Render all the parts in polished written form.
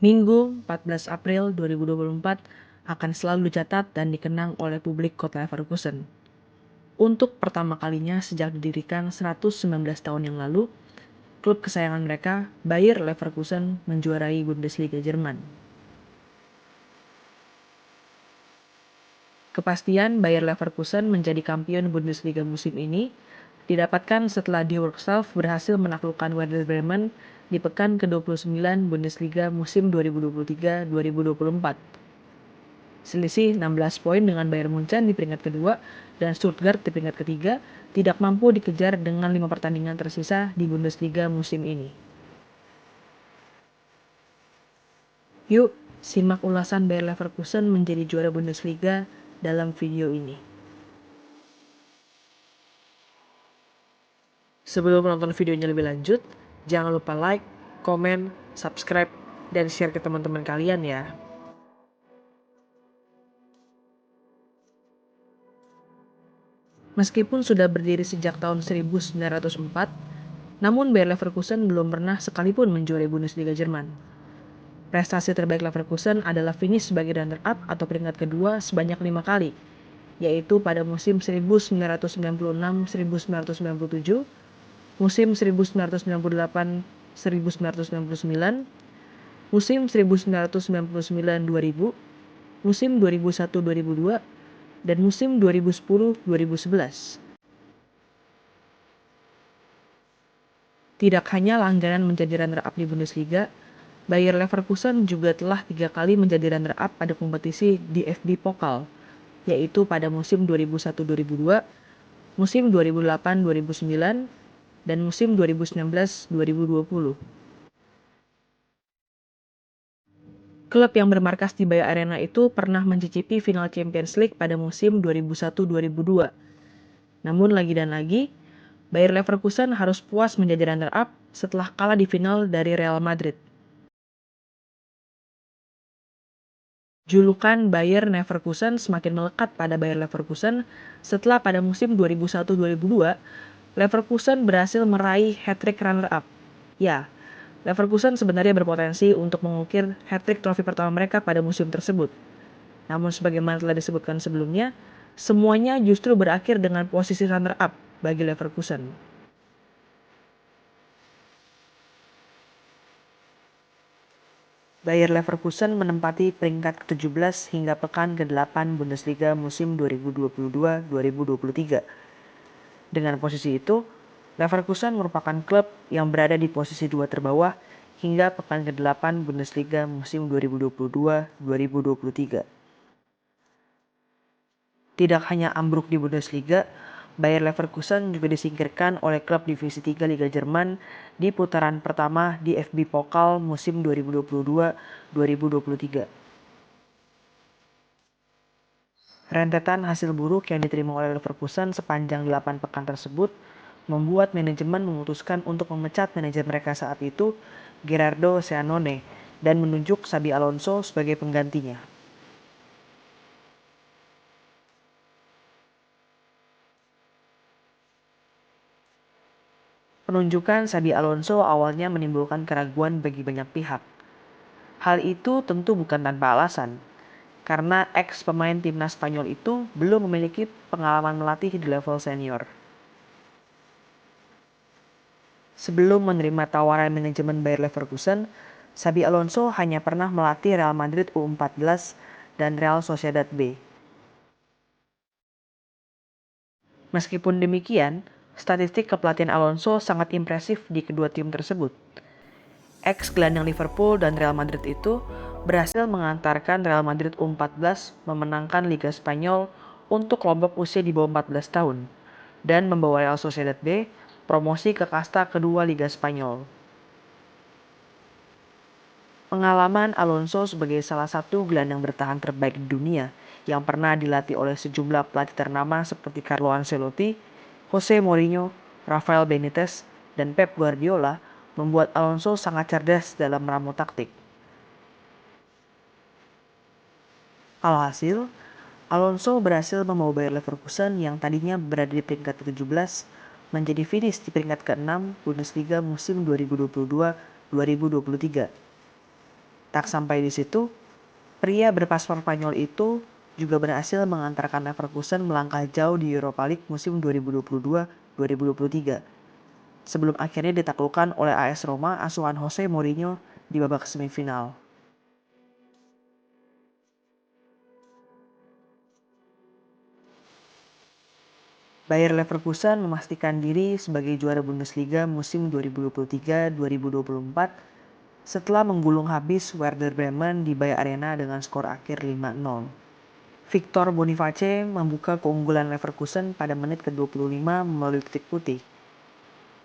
Minggu 14 April 2024 akan selalu dicatat dan dikenang oleh publik kota Leverkusen. Untuk pertama kalinya sejak didirikan 119 tahun yang lalu, klub kesayangan mereka, Bayer Leverkusen, menjuarai Bundesliga Jerman. Kepastian Bayer Leverkusen menjadi kampion Bundesliga musim ini didapatkan setelah Die Werkself berhasil menaklukkan Werder Bremen di pekan ke-29 Bundesliga musim 2023-2024. Selisih 16 poin dengan Bayern Munchen di peringkat kedua dan Stuttgart di peringkat ketiga tidak mampu dikejar dengan 5 pertandingan tersisa di Bundesliga musim ini. Yuk, simak ulasan Bayer Leverkusen menjadi juara Bundesliga dalam video ini. Sebelum menonton videonya lebih lanjut, jangan lupa like, komen, subscribe, dan share ke teman-teman kalian ya. Meskipun sudah berdiri sejak tahun 1904, namun Bayer Leverkusen belum pernah sekalipun menjuarai Bundesliga Jerman. Prestasi terbaik Leverkusen adalah finish sebagai runner-up atau peringkat kedua sebanyak 5 kali, yaitu pada musim 1996-1997, musim 1998-1999, musim 1999-2000, musim 2001-2002, dan musim 2010-2011. Tidak hanya langganan menjadi runner-up di Bundesliga, Bayer Leverkusen juga telah 3 kali menjadi runner-up pada kompetisi DFB Pokal, yaitu pada musim 2001-2002, musim 2008-2009, dan musim 2019-2020. Klub yang bermarkas di Bayer Arena itu pernah mencicipi final Champions League pada musim 2001-2002. Namun lagi dan lagi, Bayer Leverkusen harus puas menjadi runner-up setelah kalah di final dari Real Madrid. Julukan Bayer Leverkusen semakin melekat pada Bayer Leverkusen setelah pada musim 2001-2002, Leverkusen berhasil meraih hat-trick runner-up. Ya, Leverkusen sebenarnya berpotensi untuk mengukir hat-trick trofi pertama mereka pada musim tersebut. Namun sebagaimana telah disebutkan sebelumnya, semuanya justru berakhir dengan posisi runner-up bagi Leverkusen. Bayer Leverkusen menempati peringkat ke-17 hingga pekan ke-8 Bundesliga musim 2022-2023. Dengan posisi itu, Leverkusen merupakan klub yang berada di posisi 2 terbawah hingga pekan ke-8 Bundesliga musim 2022-2023. Tidak hanya ambruk di Bundesliga, Bayer Leverkusen juga disingkirkan oleh klub divisi 3 Liga Jerman di putaran pertama di DFB Pokal musim 2022-2023. Rentetan hasil buruk yang diterima oleh Leverkusen sepanjang 8 pekan tersebut membuat manajemen memutuskan untuk memecat manajer mereka saat itu, Gerardo Seannone, dan menunjuk Xabi Alonso sebagai penggantinya. Penunjukan Xabi Alonso awalnya menimbulkan keraguan bagi banyak pihak. Hal itu tentu bukan tanpa alasan, karena ex-pemain timnas Spanyol itu belum memiliki pengalaman melatih di level senior. Sebelum menerima tawaran manajemen Bayer Leverkusen, Xabi Alonso hanya pernah melatih Real Madrid U14 dan Real Sociedad B. Meskipun demikian, statistik kepelatihan Alonso sangat impresif di kedua tim tersebut. Ex-gelandang Liverpool dan Real Madrid itu berhasil mengantarkan Real Madrid U14 memenangkan Liga Spanyol untuk kelompok usia di bawah 14 tahun dan membawa Real Sociedad B promosi ke kasta kedua Liga Spanyol. Pengalaman Alonso sebagai salah satu gelandang bertahan terbaik di dunia yang pernah dilatih oleh sejumlah pelatih ternama seperti Carlo Ancelotti, Jose Mourinho, Rafael Benitez, dan Pep Guardiola membuat Alonso sangat cerdas dalam meramu taktik. Alhasil, Alonso berhasil membawa Bayer Leverkusen yang tadinya berada di peringkat ke-17 menjadi finish di peringkat ke-6 Bundesliga musim 2022-2023. Tak sampai di situ, pria berpaspor Spanyol itu juga berhasil mengantarkan Leverkusen melangkah jauh di Europa League musim 2022-2023, sebelum akhirnya ditaklukkan oleh AS Roma asuhan Jose Mourinho di babak semifinal. Bayer Leverkusen memastikan diri sebagai juara Bundesliga musim 2023-2024 setelah menggulung habis Werder Bremen di Bayer Arena dengan skor akhir 5-0. Victor Boniface membuka keunggulan Leverkusen pada menit ke-25 melalui ketik putih.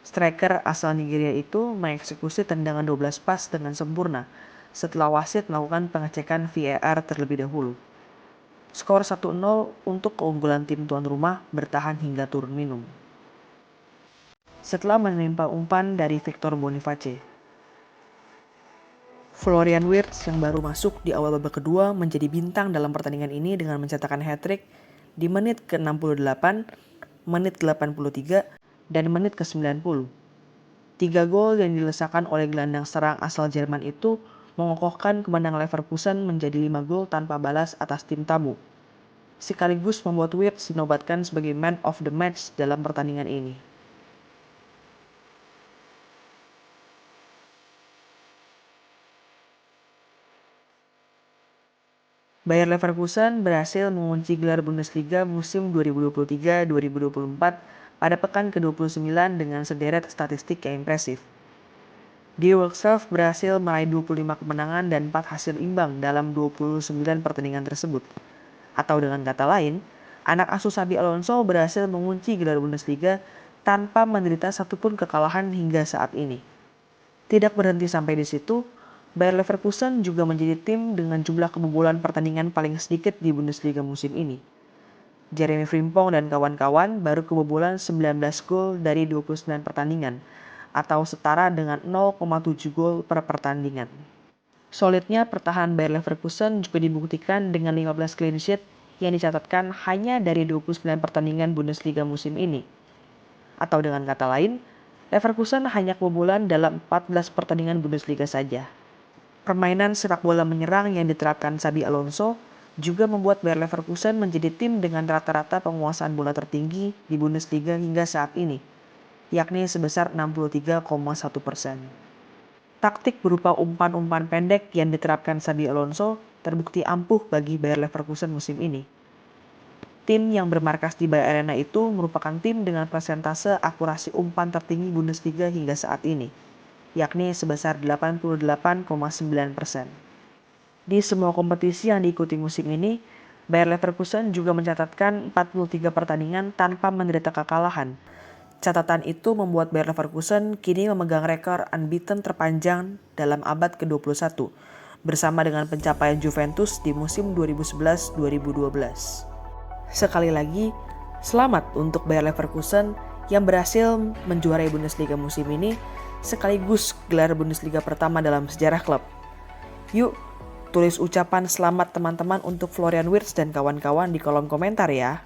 Striker asal Nigeria itu mengeksekusi tendangan 12 pas dengan sempurna setelah wasit melakukan pengecekan VAR terlebih dahulu. Skor 1-0 untuk keunggulan tim tuan rumah bertahan hingga turun minum. Setelah menerima umpan dari Victor Boniface, Florian Wirtz yang baru masuk di awal babak kedua menjadi bintang dalam pertandingan ini dengan mencetakkan hat-trick di menit ke-68, menit ke-83, dan menit ke-90. 3 gol yang dilesakan oleh gelandang serang asal Jerman itu mengokohkan kemenangan Leverkusen menjadi 5 gol tanpa balas atas tim tamu, sekaligus membuat Wirtz dinobatkan sebagai Man of the Match dalam pertandingan ini. Bayer Leverkusen berhasil mengunci gelar Bundesliga musim 2023-2024 pada pekan ke-29 dengan sederet statistik yang impresif. Die Werkself berhasil meraih 25 kemenangan dan 4 hasil imbang dalam 29 pertandingan tersebut. Atau dengan kata lain, anak asuh Xabi Alonso berhasil mengunci gelar Bundesliga tanpa menderita satupun kekalahan hingga saat ini. Tidak berhenti sampai di situ, Bayer Leverkusen juga menjadi tim dengan jumlah kebobolan pertandingan paling sedikit di Bundesliga musim ini. Jeremy Frimpong dan kawan-kawan baru kebobolan 19 gol dari 29 pertandingan, atau setara dengan 0,7 gol per pertandingan. Solidnya pertahanan Bayer Leverkusen juga dibuktikan dengan 15 clean sheet yang dicatatkan hanya dari 29 pertandingan Bundesliga musim ini. Atau dengan kata lain, Leverkusen hanya kebobolan dalam 14 pertandingan Bundesliga saja. Permainan sepak bola menyerang yang diterapkan Xabi Alonso juga membuat Bayer Leverkusen menjadi tim dengan rata-rata penguasaan bola tertinggi di Bundesliga hingga saat ini, yakni sebesar 63,1%. Taktik berupa umpan-umpan pendek yang diterapkan Xabi Alonso terbukti ampuh bagi Bayer Leverkusen musim ini. Tim yang bermarkas di Bayer Arena itu merupakan tim dengan persentase akurasi umpan tertinggi Bundesliga hingga saat ini, yakni sebesar 88,9%. Di semua kompetisi yang diikuti musim ini, Bayer Leverkusen juga mencatatkan 43 pertandingan tanpa menderita kekalahan. Catatan itu membuat Bayer Leverkusen kini memegang rekor unbeaten terpanjang dalam abad ke-21, bersama dengan pencapaian Juventus di musim 2011-2012. Sekali lagi, selamat untuk Bayer Leverkusen yang berhasil menjuarai Bundesliga musim ini, sekaligus gelar Bundesliga pertama dalam sejarah klub. Yuk, tulis ucapan selamat teman-teman untuk Florian Wirtz dan kawan-kawan di kolom komentar ya.